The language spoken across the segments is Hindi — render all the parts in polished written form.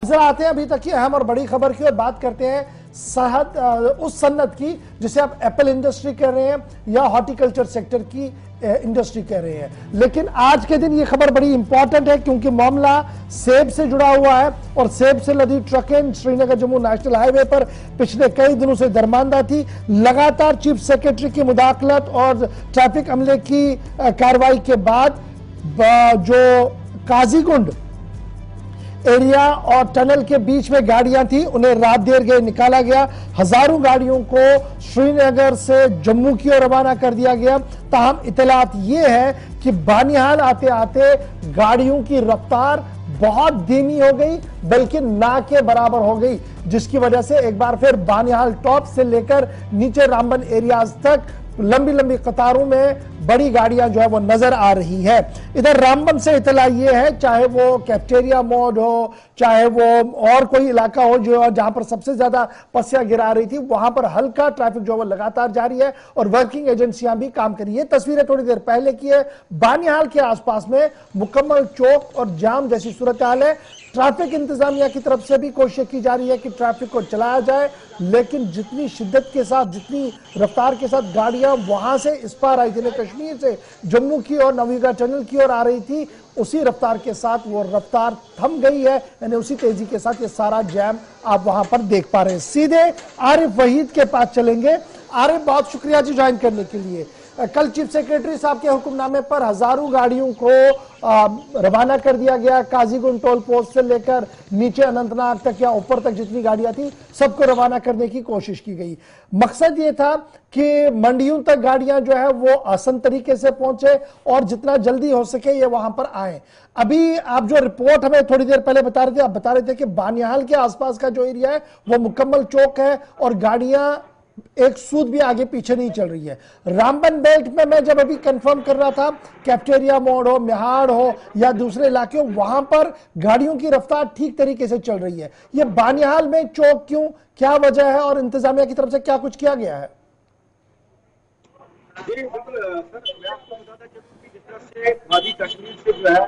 नजर आते हैं अभी तक की अहम और बड़ी खबर की और बात करते हैं उस सन्नत की जिसे आप एप्पल इंडस्ट्री कह रहे हैं या हॉर्टिकल्चर सेक्टर की इंडस्ट्री कह रहे हैं। लेकिन आज के दिन ये खबर बड़ी इंपॉर्टेंट है क्योंकि मामला सेब से जुड़ा हुआ है और सेब से लदी ट्रकें श्रीनगर जम्मू नेशनल हाईवे पर पिछले कई दिनों से दरमांदा थी। लगातार चीफ सेक्रेटरी की मुदाखलत और ट्रैफिक अमले की कार्रवाई के बाद जो काजीगुंड एरिया और टनल के बीच में गाड़ियां थी उन्हें रात देर गए निकाला गया। हजारों गाड़ियों को श्रीनगर से जम्मू की ओर रवाना कर दिया गया। ताहम इतलात ये है कि बानिहाल आते आते गाड़ियों की रफ्तार बहुत धीमी हो गई, बल्कि ना के बराबर हो गई, जिसकी वजह से एक बार फिर बानिहाल टॉप से लेकर नीचे रामबन एरियाज तक लंबी लंबी कतारों में बड़ी गाड़ियां जो है वो नजर आ रही है। इधर रामबन से इतला ये है, चाहे वो कैफेटेरिया मोड हो, चाहे वो और कोई इलाका हो जो जहां पर सबसे ज्यादा पस्सियां गिरा रही थी, वहां पर हल्का ट्रैफिक जो है वो लगातार जारी है और वर्किंग एजेंसियां भी काम कर रही है। तस्वीरें थोड़ी देर पहले की है, बानिहाल के आसपास में मुकम्मल चौक और जाम जैसी सूरत हाल है। ट्रैफिक इंतजामिया की तरफ से भी कोशिश की जा रही है कि ट्रैफिक को चलाया जाए, लेकिन जितनी शिद्दत के साथ, जितनी रफ्तार के साथ गाड़ियां वहां से इस पार आई थी, कश्मीर से जम्मू की और नवीगा टनल की ओर आ रही थी, उसी रफ्तार के साथ वो रफ्तार थम गई है। यानी उसी तेजी के साथ ये सारा जैम आप वहां पर देख पा रहे हैं। सीधे आरिफ वहीद के पास चलेंगे। आरिफ, बहुत शुक्रिया जी ज्वाइन करने के लिए। कल चीफ सेक्रेटरी साहब के हुक्मनामे पर हजारों गाड़ियों को रवाना कर दिया गया। काजीगुंड टोल पोस्ट से लेकर नीचे अनंतनाग तक या ऊपर तक जितनी गाड़ियां थी सबको रवाना करने की कोशिश की गई। मकसद ये था कि मंडियों तक गाड़ियां जो है वो आसान तरीके से पहुंचे और जितना जल्दी हो सके ये वहां पर आए। अभी आप जो रिपोर्ट हमें थोड़ी देर पहले बता रहे थे, आप बता रहे थे कि बानिहाल के आसपास का जो एरिया है वो मुकम्मल चौक है और गाड़ियां एक सूद भी आगे पीछे नहीं चल रही है। रामबन बेल्ट में मैं जब अभी कंफर्म कर रहा था, कैफेटेरिया मोड़ हो, मिहाड़ हो या दूसरे इलाके हो, वहां पर गाड़ियों की रफ्तार ठीक तरीके से चल रही है। ये बानिहाल में चौक क्यों, क्या वजह है और इंतजामिया की तरफ से क्या कुछ किया गया है? जी बिल्कुल सर, मैं आपको बता दें कि जिस तरह से वादी कश्मीर से जो है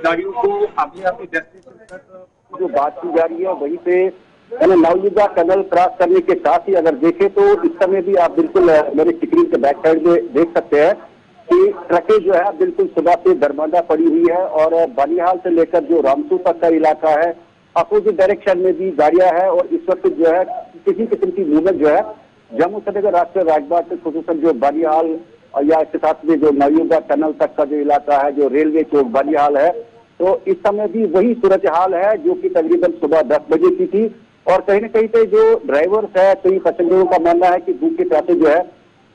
गाड़ियों को अपने अपने डेस्टिनेशन तक जो बात की जा रही है, वहीं पे नवयुगा टनल क्रॉस करने के साथ ही अगर देखें तो इस समय भी आप बिल्कुल मेरे स्क्रीन के बैक साइड में देख सकते हैं कि ट्रकें जो है बिल्कुल सुबह से दरमांदा पड़ी हुई है और बानिहाल से लेकर जो रामसू तक का इलाका है, अपोजिट डायरेक्शन में भी गाड़ियां हैं और इस वक्त जो है किसी किस्म की मूवमेंट जो है जम्मू श्रीनगर राष्ट्रीय राजमार्ग से खुसूसन जो बानिहाल या इसके साथ में जो नवयुगा टनल तक का जो इलाका है, जो रेलवे चौक बानिहाल है, तो इस समय भी वही सूरत हाल है जो कि तकरीबन सुबह 10 बजे की थी। और कहीं न कहीं पे जो ड्राइवर्स है, कई पैसेंजरों का मानना है कि भूख के प्यासे जो है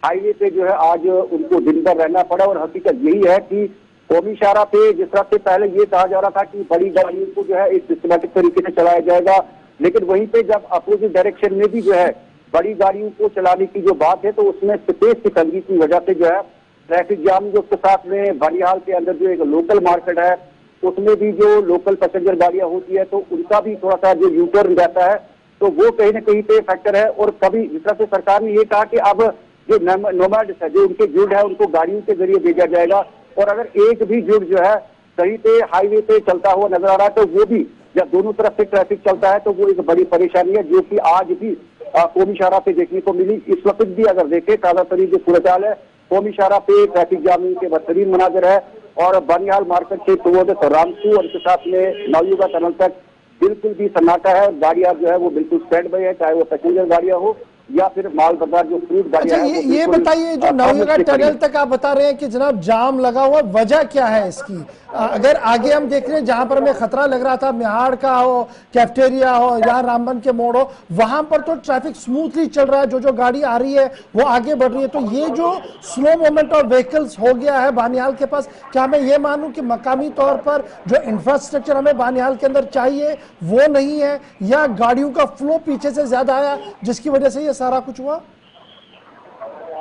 हाईवे पे जो है आज उनको दिन भर रहना पड़ा। और हकीकत यही है कि कौमी शाहरा पे जिस तरह से पहले ये कहा जा रहा था कि बड़ी गाड़ियों को जो है एक सिस्टमैटिक तरीके से चलाया जाएगा, लेकिन वहीं पे जब अपोजिट डायरेक्शन में भी जो है बड़ी गाड़ियों को चलाने की जो बात है तो उसमें स्पेस की तंगी की वजह से जो है ट्रैफिक जाम जो उसके साथ में बानिहाल के अंदर जो एक लोकल मार्केट है उसमें भी जो लोकल पैसेंजर गाड़ियां होती है तो उनका भी थोड़ा सा जो यूटर्न रहता है तो वो कहीं ना कहीं पे फैक्टर है। और कभी जिस तरह से सरकार ने ये कहा कि अब जो नोमैड्स है, जो उनके जुड़ है, उनको गाड़ियों के जरिए भेजा जाएगा और अगर एक भी जुड़ जो है कहीं पे हाईवे पे चलता हुआ नजर आ रहा है तो वो भी जब दोनों तरफ से ट्रैफिक चलता है तो वो एक बड़ी परेशानी है जो कि आज भी कौमी शाहरा पे देखने को मिली। इस वक्त भी अगर देखें ताजा तरीन जो सूरत हाल है, कौमी शाहरा पे ट्रैफिक जाम के बदतरीन मनाजर है और बानिहाल मार्केट से टुवर्ड्स रामसू और इसके साथ में नवयुगा टनल तक बिल्कुल भी सन्नाटा है। गाड़ियां जो है वो बिल्कुल स्टैंड बाई है, चाहे वो पैसेंजर गाड़ियां हो या फिर माल बाजार जो फ्रूट गाड़ियां हैं। ये बताइए, जो नवयुगा टनल तक आप बता रहे हैं कि जनाब जाम लगा हुआ, वजह क्या है इसकी? अगर आगे हम देख रहे हैं जहां पर हमें खतरा लग रहा था, मिहाड़ का हो, कैफेटेरिया हो या रामबन के मोड़ हो, वहां पर तो ट्रैफिक स्मूथली चल रहा है, जो गाड़ी आ रही है वो आगे बढ़ रही है। तो ये जो स्लो मूवमेंट ऑफ व्हीकल्स हो गया है बानिहाल के पास, क्या मैं ये मानूं कि मकामी तौर पर जो इंफ्रास्ट्रक्चर हमें बानिहाल के अंदर चाहिए वो नहीं है, या गाड़ियों का फ्लो पीछे से ज्यादा आया जिसकी वजह से ये सारा कुछ हुआ?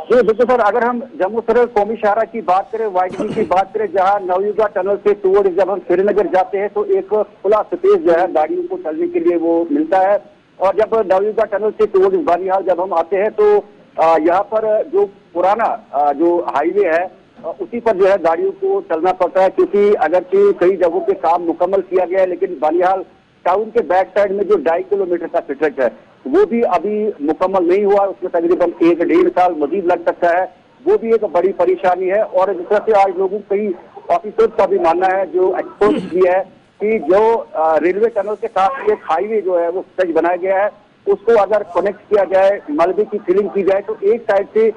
जी बिल्कुल सर, अगर हम जम्मू श्रीनगर कौमी शाहरा की बात करें, वाइडनी की बात करें, जहां नवयुगा टनल से टुवर्ड्स जब हम श्रीनगर जाते हैं तो एक खुला स्पेस जो है गाड़ियों को चलने के लिए वो मिलता है। और जब नवयुगा टनल से टुवर्ड्स बानिहाल जब हम आते हैं तो यहाँ पर जो पुराना जो हाईवे है उसी पर जो है गाड़ियों को चलना पड़ता है, क्योंकि अगर कई जगहों पे काम मुकम्मल किया गया है लेकिन बानिहाल टाउन के बैक साइड में जो 2.5 किलोमीटर का स्ट्रेच है वो भी अभी मुकम्मल नहीं हुआ, उसमें तकरीबन 1-1.5 साल मजीद लग सकता है। वो भी एक बड़ी परेशानी है। और जिस तरह से आज लोगों कई ऑफिसर्स का भी मानना है, जो एक्सपर्ट भी है, कि जो रेलवे टनल के साथ एक हाईवे जो है वो स्ट्रेच बनाया गया है, उसको अगर कनेक्ट किया जाए, मलबे की फिलिंग की जाए, तो एक साइड से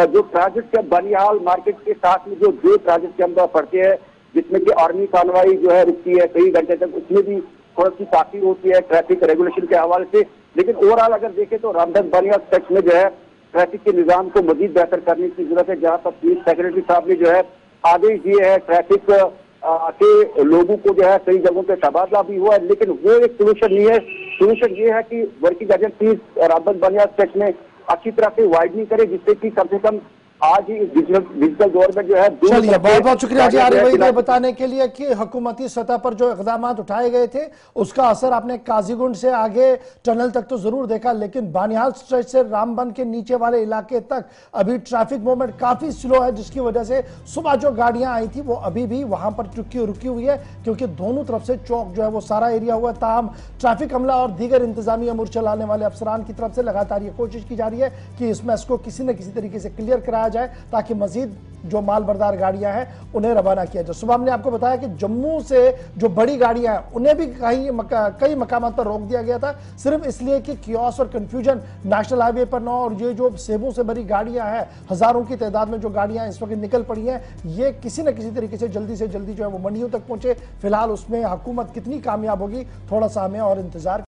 जो ट्रांजिट के बनिहाल मार्केट के साथ में जो 2 ट्रांजिट कैंप पड़ते हैं, जिसमें कि आर्मी कानवाई जो है रुकती है कई घंटे तक, उसमें भी थोड़ी सी ताखीर होती है ट्रैफिक रेगुलेशन के हवाले से। लेकिन ओवरऑल अगर देखें तो रामधन बनिहाल स्ट्रेच में जो है ट्रैफिक के निजाम को मजीद बेहतर करने की जरूरत है। जहां तक चीफ सेक्रेटरी साहब ने जो है आदेश दिए हैं, ट्रैफिक के लोगों को जो है कई जगहों पे तबादला भी हुआ है, लेकिन वो एक सोल्यूशन नहीं है। सोल्यूशन ये है कि working agency Ramdhan Banihal stretch में अच्छी तरह से वाइडनिंग करे, जिससे कि कम से कम आज ही डिजिटल दौर में जो है। चलिए, बहुत बहुत शुक्रिया जी आरिफ भाई, ये बताने के लिए कि हुकूमती सतह पर जो इकदाम उठाए गए थे उसका असर आपने काजीगुंड से आगे टनल तक तो जरूर देखा, लेकिन बानिहाल स्ट्रेच से रामबन के नीचे वाले इलाके तक अभी ट्रैफिक मूवमेंट काफी स्लो है, जिसकी वजह से सुबह जो गाड़ियां आई थी वो अभी भी वहां पर रुकी हुई है, क्योंकि दोनों तरफ से चौक जो है वो सारा एरिया हुआ। ताहम ट्रैफिक अमला और दीगर इंतजामी अमूर चलाने वाले अफसरान की तरफ से लगातार ये कोशिश की जा रही है कि इस मैस को किसी न किसी तरीके से क्लियर कराया जाए, ताकि मजीद जो माल बरदार गाड़ियां हैं उन्हें रवाना किया जाए। सुबह हमने आपको बताया कि जम्मू से जो बड़ी गाड़ियां हैं उन्हें भी कई मकामात पर रोक दिया गया था, सिर्फ इसलिए कि कियोस और कंफ्यूजन नेशनल हाईवे पर न हो। और ये जो सेबों से भरी गाड़ियां हैं, हजारों की तादाद में जो गाड़ियां इस वक्त निकल पड़ी हैं, ये किसी न किसी तरीके से जल्दी जो है वो मंडियों तक पहुंचे। फिलहाल उसमें हुकूमत कितनी कामयाब होगी, थोड़ा सा हमें और इंतजार